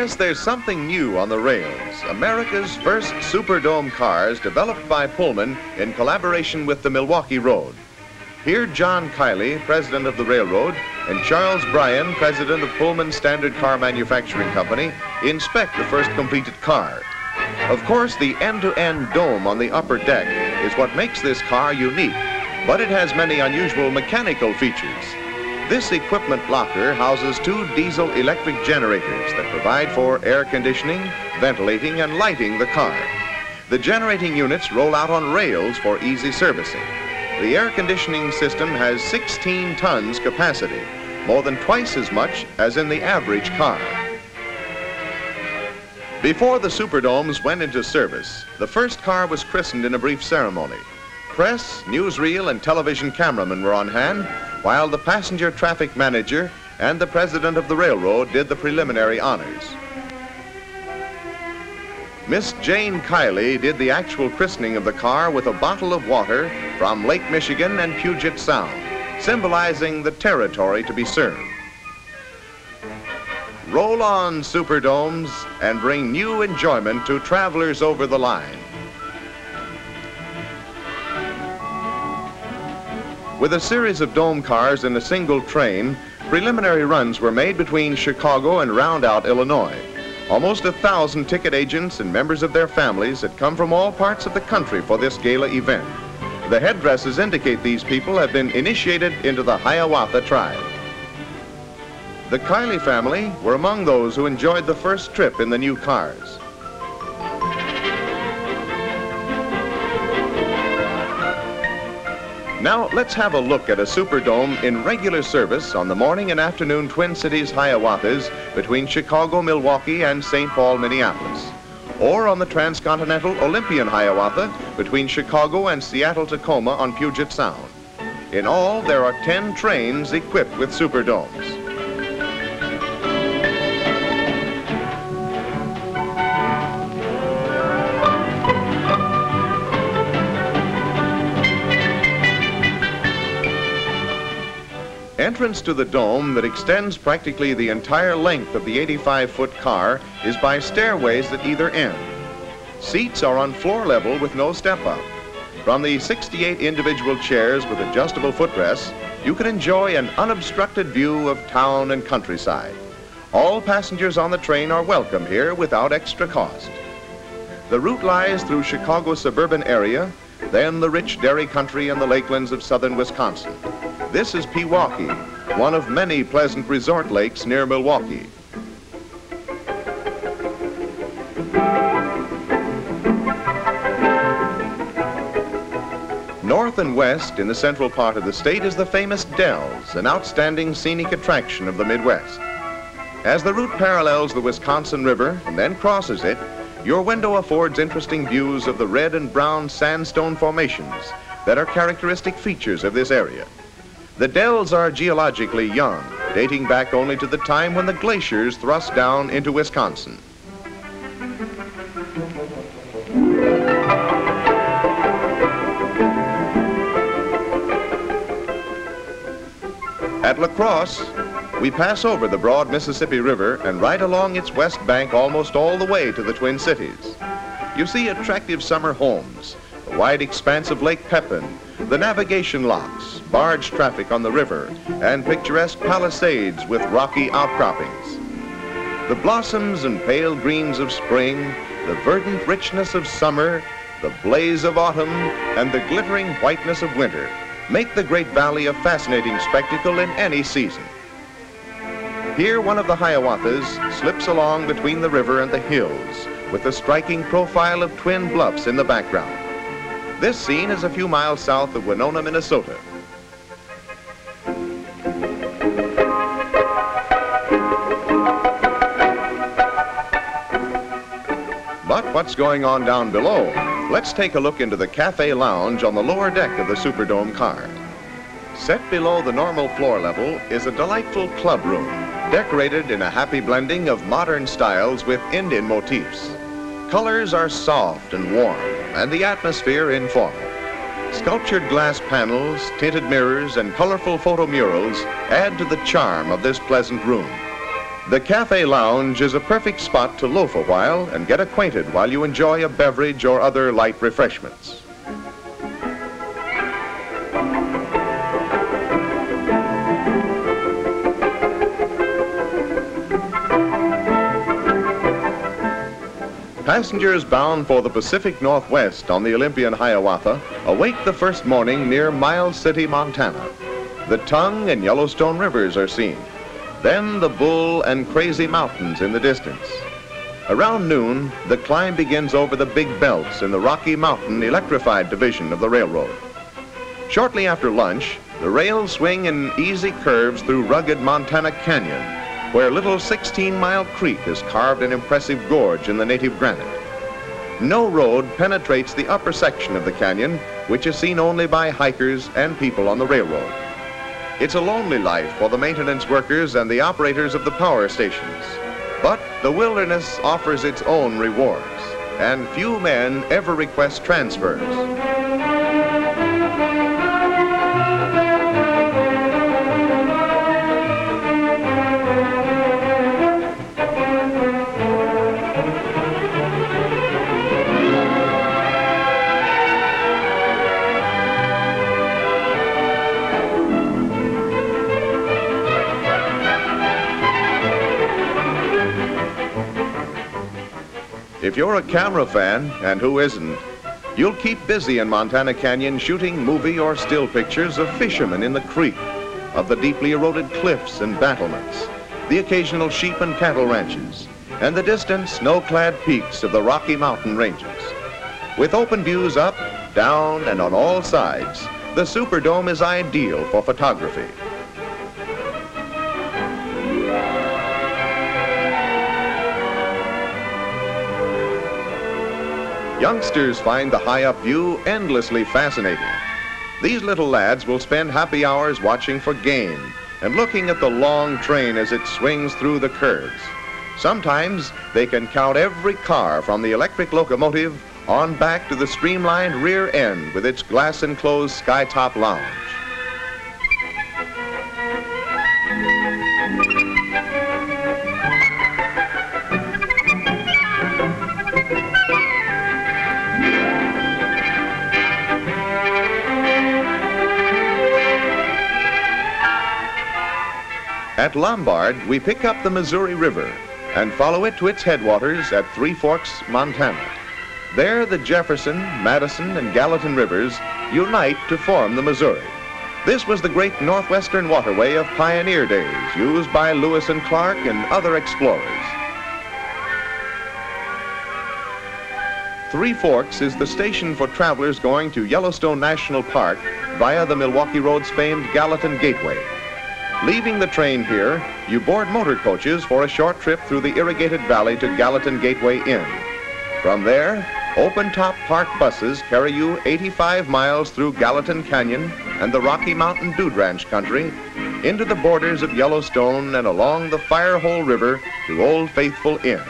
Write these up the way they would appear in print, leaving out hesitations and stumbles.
Yes, there's something new on the rails. America's first Superdome cars developed by Pullman in collaboration with the Milwaukee Road. Here, Jane Kiley, president of the railroad, and Charles Bryan, president of Pullman Standard Car Manufacturing Company, inspect the first completed car. Of course, the end-to-end dome on the upper deck is what makes this car unique, but it has many unusual mechanical features. This equipment locker houses two diesel-electric generators that provide for air conditioning, ventilating, and lighting the car. The generating units roll out on rails for easy servicing. The air conditioning system has 16 tons capacity, more than twice as much as in the average car. Before the Superdomes went into service, the first car was christened in a brief ceremony. Press, newsreel, and television cameramen were on hand, while the passenger traffic manager and the president of the railroad did the preliminary honors. Miss Jane Kiley did the actual christening of the car with a bottle of water from Lake Michigan and Pugit Sound, symbolizing the territory to be served. Roll on, Superdomes, and bring new enjoyment to travelers over the line. With a series of dome cars in a single train, preliminary runs were made between Chicago and Roundout, Illinois. Almost 1,000 ticket agents and members of their families had come from all parts of the country for this gala event. The headdresses indicate these people have been initiated into the Hiawatha tribe. The Kiley family were among those who enjoyed the first trip in the new cars. Now, let's have a look at a Superdome in regular service on the morning and afternoon Twin Cities Hiawathas between Chicago, Milwaukee, and St. Paul, Minneapolis. Or on the transcontinental Olympian Hiawatha between Chicago and Seattle, Tacoma on Puget Sound. In all, there are 10 trains equipped with Superdomes. Entrance to the dome that extends practically the entire length of the 85-foot car is by stairways at either end. Seats are on floor level with no step-up. From the 68 individual chairs with adjustable footrests, you can enjoy an unobstructed view of town and countryside. All passengers on the train are welcome here without extra cost. The route lies through Chicago's suburban area, then the rich dairy country and the lakelands of southern Wisconsin. This is Pewaukee, one of many pleasant resort lakes near Milwaukee. North and west in the central part of the state is the famous Dells, an outstanding scenic attraction of the Midwest. As the route parallels the Wisconsin River and then crosses it, your window affords interesting views of the red and brown sandstone formations that are characteristic features of this area. The Dells are geologically young, dating back only to the time when the glaciers thrust down into Wisconsin. At La Crosse, we pass over the broad Mississippi River and ride along its west bank almost all the way to the Twin Cities. You see attractive summer homes, the wide expanse of Lake Pepin, the navigation locks, barge traffic on the river, and picturesque palisades with rocky outcroppings. The blossoms and pale greens of spring, the verdant richness of summer, the blaze of autumn, and the glittering whiteness of winter make the Great Valley a fascinating spectacle in any season. Here, one of the Hiawathas slips along between the river and the hills with the striking profile of Twin Bluffs in the background. This scene is a few miles south of Winona, Minnesota. But what's going on down below? Let's take a look into the cafe lounge on the lower deck of the Superdome car. Set below the normal floor level is a delightful club room, decorated in a happy blending of modern styles with Indian motifs. Colors are soft and warm, and the atmosphere informal. Sculptured glass panels, tinted mirrors, and colorful photo murals add to the charm of this pleasant room. The Cafe Lounge is a perfect spot to loaf a while and get acquainted while you enjoy a beverage or other light refreshments. Passengers bound for the Pacific Northwest on the Olympian Hiawatha awake the first morning near Miles City, Montana. The Tongue and Yellowstone rivers are seen. Then the Bull and Crazy Mountains in the distance. Around noon, the climb begins over the big belts in the Rocky Mountain electrified division of the railroad. Shortly after lunch, the rails swing in easy curves through rugged Montana Canyon, where little 16-mile creek has carved an impressive gorge in the native granite. No road penetrates the upper section of the canyon, which is seen only by hikers and people on the railroad. It's a lonely life for the maintenance workers and the operators of the power stations. But the wilderness offers its own rewards, and few men ever request transfers. If you're a camera fan, and who isn't, you'll keep busy in Montana Canyon shooting movie or still pictures of fishermen in the creek, of the deeply eroded cliffs and battlements, the occasional sheep and cattle ranches, and the distant snow-clad peaks of the Rocky Mountain ranges. With open views up, down, and on all sides, the Superdome is ideal for photography. Youngsters find the high-up view endlessly fascinating. These little lads will spend happy hours watching for game and looking at the long train as it swings through the curves. Sometimes they can count every car from the electric locomotive on back to the streamlined rear end with its glass-enclosed skytop lounge. At Lombard, we pick up the Missouri River and follow it to its headwaters at Three Forks, Montana. There, the Jefferson, Madison, and Gallatin rivers unite to form the Missouri. This was the great northwestern waterway of pioneer days, used by Lewis and Clark and other explorers. Three Forks is the station for travelers going to Yellowstone National Park via the Milwaukee Road's famed Gallatin Gateway. Leaving the train here, you board motor coaches for a short trip through the irrigated valley to Gallatin Gateway Inn. From there, open-top park buses carry you 85 miles through Gallatin Canyon and the Rocky Mountain Dude Ranch country into the borders of Yellowstone and along the Firehole River to Old Faithful Inn.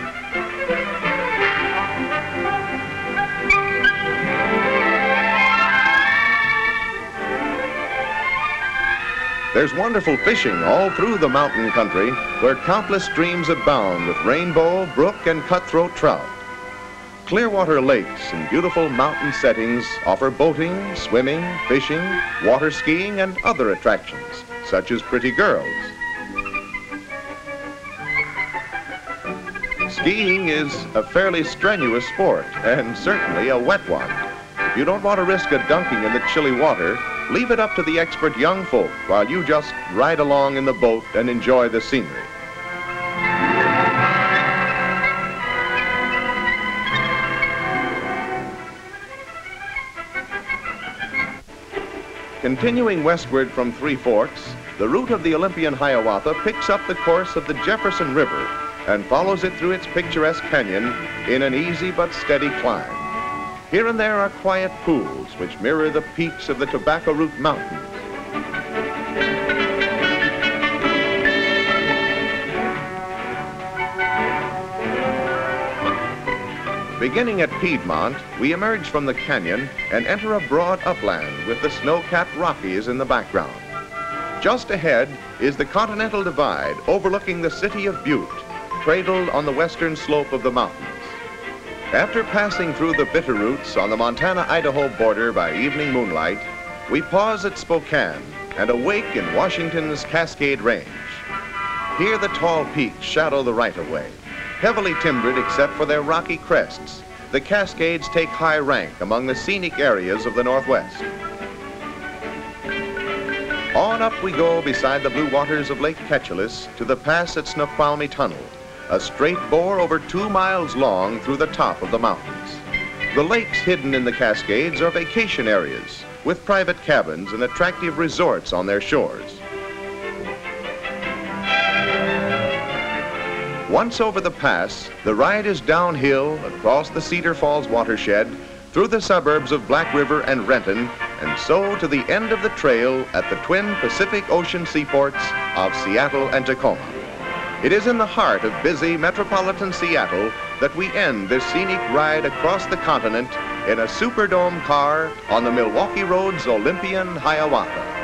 There's wonderful fishing all through the mountain country where countless streams abound with rainbow, brook, and cutthroat trout. Clearwater lakes and beautiful mountain settings offer boating, swimming, fishing, water skiing, and other attractions, such as pretty girls. Skiing is a fairly strenuous sport, and certainly a wet one. If you don't want to risk a dunking in the chilly water, leave it up to the expert young folk while you just ride along in the boat and enjoy the scenery. Continuing westward from Three Forks, the route of the Olympian Hiawatha picks up the course of the Jefferson River and follows it through its picturesque canyon in an easy but steady climb. Here and there are quiet pools which mirror the peaks of the Tobacco Root Mountains. Beginning at Piedmont, we emerge from the canyon and enter a broad upland with the snow-capped Rockies in the background. Just ahead is the Continental Divide overlooking the city of Butte, cradled on the western slope of the mountains. After passing through the Bitterroots on the Montana-Idaho border by evening moonlight, we pause at Spokane and awake in Washington's Cascade Range. Here the tall peaks shadow the right-of-way. Heavily timbered except for their rocky crests, the Cascades take high rank among the scenic areas of the Northwest. On up we go beside the blue waters of Lake Ketchelis to the pass at Snoqualmie Tunnel, a straight bore over 2 miles long through the top of the mountains. The lakes hidden in the Cascades are vacation areas with private cabins and attractive resorts on their shores. Once over the pass, the ride is downhill across the Cedar Falls watershed, through the suburbs of Black River and Renton, and so to the end of the trail at the twin Pacific Ocean seaports of Seattle and Tacoma. It is in the heart of busy metropolitan Seattle that we end this scenic ride across the continent in a Superdome car on the Milwaukee Road's Olympian Hiawatha.